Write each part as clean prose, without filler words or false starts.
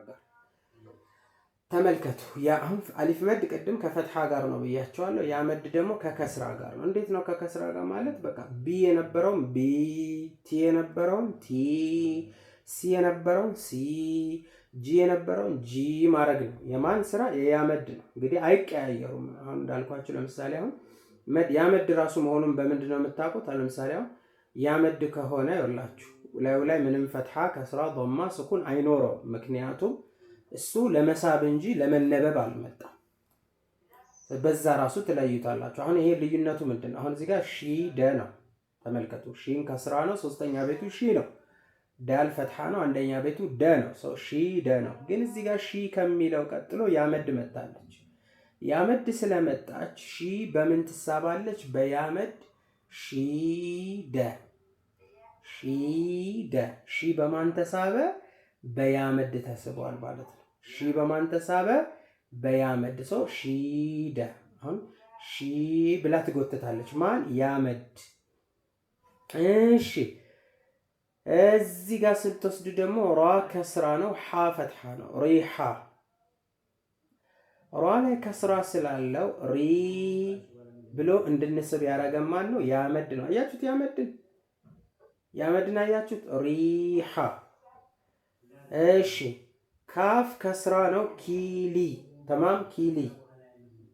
ጋር ተመልከቱ። ያ አሁን አሊፍ መድ ቅድም ከፈትሐ ጋር ነው ብያቸዋለሁ። ያ መድ ደግሞ ከከስራ ጋር ነው። እንዴት ነው ከከስራ ጋር ማለት? በቃ ቢ የነበረውን ቢ፣ ቲ የነበረውን ቲ፣ ሲ የነበረውን ሲ፣ ጂ የነበረውን ጂ ማድረግ ነው። የማን ስራ? የያ መድ ነው። እንግዲህ አይቀያየሩም። አሁን እንዳልኳችሁ ለምሳሌ አሁን ያ መድ ራሱ መሆኑን በምንድን ነው የምታውቁት? ለምሳሌ አሁን ያ መድ ከሆነ ይኸውላችሁ ላዩ ላይ ምንም ፈትሐ፣ ከስራ፣ ዶማ፣ ስኩን አይኖረው። ምክንያቱም እሱ ለመሳብ እንጂ ለመነበብ አልመጣም። በዛ ራሱ ትለዩታላችሁ። አሁን ይሄ ልዩነቱ ምንድነው? አሁን እዚህ ጋር ሺ ደ ነው። ተመልከቱ። ሺን ከስራ ነው። ሶስተኛ ቤቱ ሺ ነው። ዳል ፈትሐ ነው። አንደኛ ቤቱ ደ ነው። ሰው ሺ ደ ነው። ግን እዚህ ጋር ሺ ከሚለው ቀጥሎ ያመድ መጣለች። ያመድ ስለመጣች ሺ በምን ትሳባለች? በያመድ ሺ ደ። ሺ ደ። ሺ በማን ተሳበ? በያመድ ተስቧል ማለት ነው። ሺ በማን ተሳበ? በያመድ። ሰው ሺደ። አሁን ሺ ብላ ትጎትታለች። ማን? ያመድ። እሺ እዚህ ጋር ስትወስዱ ደግሞ ራ ከስራ ነው፣ ሐ ፈትሐ ነው። ሪሐ። ራ ላይ ከስራ ስላለው ሪ ብሎ እንድንስብ ያደረገን ማን ነው? ያመድ ነው። አያችሁት? ያመድን አያችሁት? ሪሐ። እሺ ካፍ ከስራ ነው፣ ኪሊ። ተማም ኪሊ፣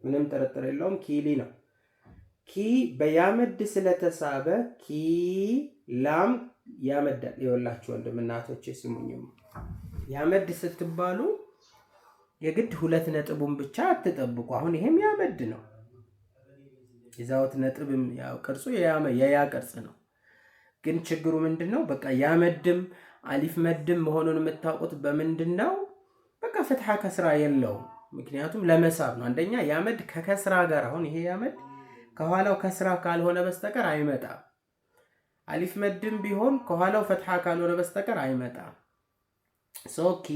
ምንም ጥርጥር የለውም ኪሊ ነው። ኪ በያመድ ስለተሳበ ኪ ላም ያመዳል። ይኸውላችሁ ወንድም እናቶቼ ስሙኝም፣ ያመድ ስትባሉ የግድ ሁለት ነጥቡን ብቻ አትጠብቁ። አሁን ይሄም ያመድ ነው። የዛውት ነጥብም ያው ቅርጹ የያ ቅርጽ ነው። ግን ችግሩ ምንድነው? በቃ ያመድም አሊፍ መድም መሆኑን የምታውቁት በምንድነው? በቃ ፈትሐ ከስራ የለውም። ምክንያቱም ለመሳብ ነው። አንደኛ ያመድ ከከስራ ጋር፣ አሁን ይሄ ያመድ ከኋላው ከስራ ካልሆነ በስተቀር አይመጣም። አሊፍ መድም ቢሆን ከኋላው ፈትሐ ካልሆነ በስተቀር አይመጣም። ሶኪ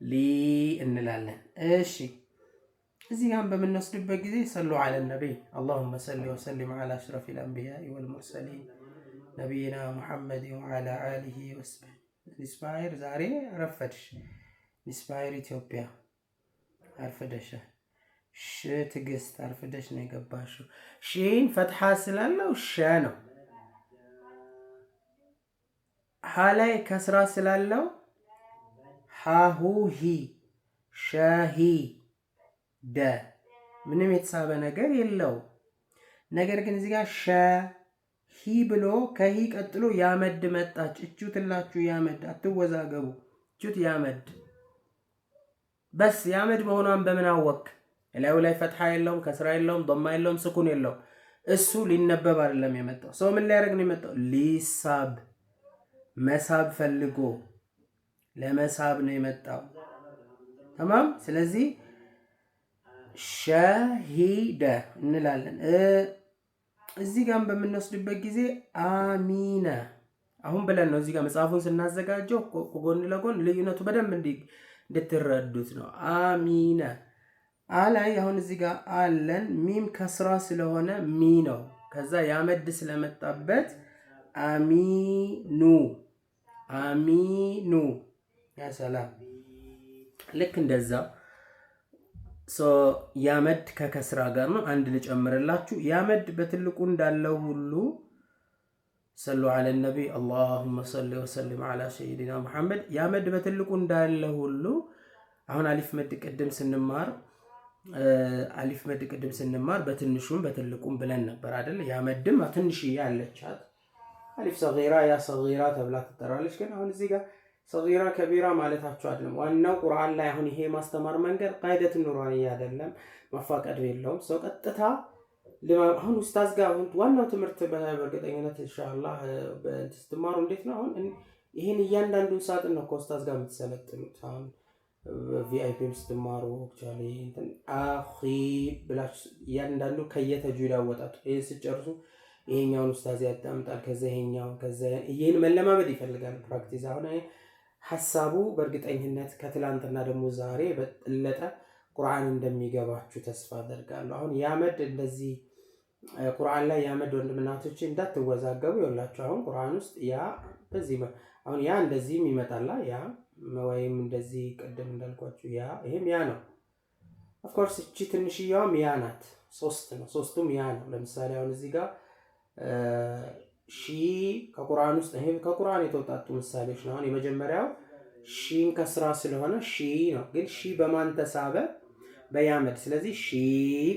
ሊ እንላለን። እሺ እዚህ ጋር በምንወስድበት ጊዜ ሰሉ ዐለ ነቢይ አላሁመ ሰሊ ወሰሊም ዐላ አሽረፊል አንቢያኢ ወልሙርሰሊን ነቢይና ሙሐመድ ወዐላ አሊሂ ወሰህቢሂ። ኢንስፓየር ዛሬ አረፈድሽ። ኢንስፓየር ኢትዮጵያ አርፈደሻል። ትዕግስት አርፈደሽ ነው የገባሽው። ሺን ፈትሐ ስላለው ሸ ነው። ሀ ላይ ከስራ ስላለው ሀሁ ሂ፣ ሸሂ ደ። ምንም የተሳበ ነገር የለው። ነገር ግን እዚህ ጋር ሸ ሂ ብሎ ከሂ ቀጥሎ ያመድ መጣች። እቹትላችሁ ያመድ፣ አትወዛገቡ። እቹት ያመድ። በስ ያመድ መሆኗን በምን አወቅ? እላዩ ላይ ፈትሐ የለውም፣ ከስራ የለውም፣ ዶማ የለውም፣ ስኩን የለውም። እሱ ሊነበብ አይደለም የመጣው። ሰው ምን ሊያደርግ ነው የመጣው? ሊሳብ፣ መሳብ ፈልጎ ለመሳብ ነው የመጣው። ተማም። ስለዚህ ሸሂደ እንላለን። እዚህ ጋር በምንወስድበት ጊዜ አሚነ አሁን ብለን ነው እዚህ ጋር መጽሐፉን ስናዘጋጀው ጎን ለጎን ልዩነቱ በደንብ እንድትረዱት ነው። አሚነ አላይ አሁን እዚህ ጋር አለን። ሚም ከስራ ስለሆነ ሚ ነው። ከዛ ያመድ ስለመጣበት አሚኑ፣ አሚኑ። ያ ሰላም። ልክ እንደዛ ያመድ ከከስራ ጋር ነው። አንድ ልጨምርላችሁ። ያመድ በትልቁ እንዳለው ሁሉ ሰሉ ዐለ ነቢይ አላሁመ ሰሊ ወሰሊም ዐላ ሰይዲና ሙሐመድ። ያመድ በትልቁ እንዳለ ሁሉ አሁን አሊፍ መድ ቅድም ስንማር በትንሹም በትልቁም ብለን ነበር አይደል? ያመድም ትንሽ ያለቻት አሊፍ ሰጊራ ያ ሰጊራ ተብላ ትጠራለች። ግን አሁን እዚህ ጋር ሰጊራ ከቢራ ማለታቸው አይደለም። ዋናው ቁርአን ላይ አሁን ይሄ ማስተማር መንገድ ቃይደት ኑራንያ አይደለም፣ መፋቀድ የለውም። ሰው ቀጥታ አሁን ኡስታዝ ጋር ዋናው ትምህርት በእርግጠኝነት ኢንሻአላህ ስትማሩ እንዴት ነው አሁን ይሄን እያንዳንዱን ሳጥን ነው ከኡስታዝ ጋር የምትሰለጥኑት። አሁን ቪአይፒ ስትማሩ ቻሌ አኺ ብላችሁ እያንዳንዱ ከየተጁዳ ወጣቱ ይሄን ስጨርሱ ይሄኛውን ኡስታዝ ያጣምጣል፣ ከዛ ይሄኛው፣ ከዛ ይሄን መለማመድ ይፈልጋል ፕራክቲስ። አሁን ሐሳቡ በእርግጠኝነት ከትላንትና ደግሞ ዛሬ በጥለጠ ቁርአን እንደሚገባችሁ ተስፋ አደርጋለሁ። አሁን ያመድ እንደዚህ ቁርአን ላይ ያመድ ወንድምናቶች እንዳትወዛገቡ ይላችሁ። አሁን ቁርአን ውስጥ ያ በዚህ አሁን ያ እንደዚህም ይመጣላ ያ ወይም እንደዚህ ቅድም እንዳልኳችሁ ያ ይሄም ያ ነው። ኦፍኮርስ እቺ ትንሽዬዋም ያ ናት። ሶስት ነው፣ ሶስቱም ያ ነው። ለምሳሌ አሁን እዚህ ጋር ሺ ከቁርአን ውስጥ ይሄ ከቁርአን የተውጣጡ ምሳሌዎች ነው። አሁን የመጀመሪያው ሺን ከስራ ስለሆነ ሺ ነው። ግን ሺ በማን ተሳበ? በያመድ። ስለዚህ ሺ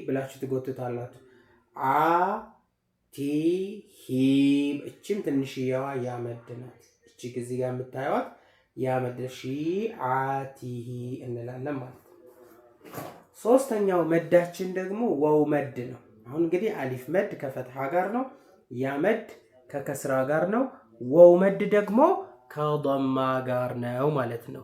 ብላችሁ ትጎትታላችሁ። አ ቲ ሂ እቺም ትንሽዬዋ ያመድ ናት። እቺ እዚህ ጋር የምታዩት ያመድ ሺ አቲሂ እንላለን ማለት ነው። ሶስተኛው መዳችን ደግሞ ወው መድ ነው። አሁን እንግዲህ አሊፍ መድ ከፈትሐ ጋር ነው። ያመድ ከከስራ ጋር ነው። ወው መድ ደግሞ ከضማ ጋር ነው ማለት ነው።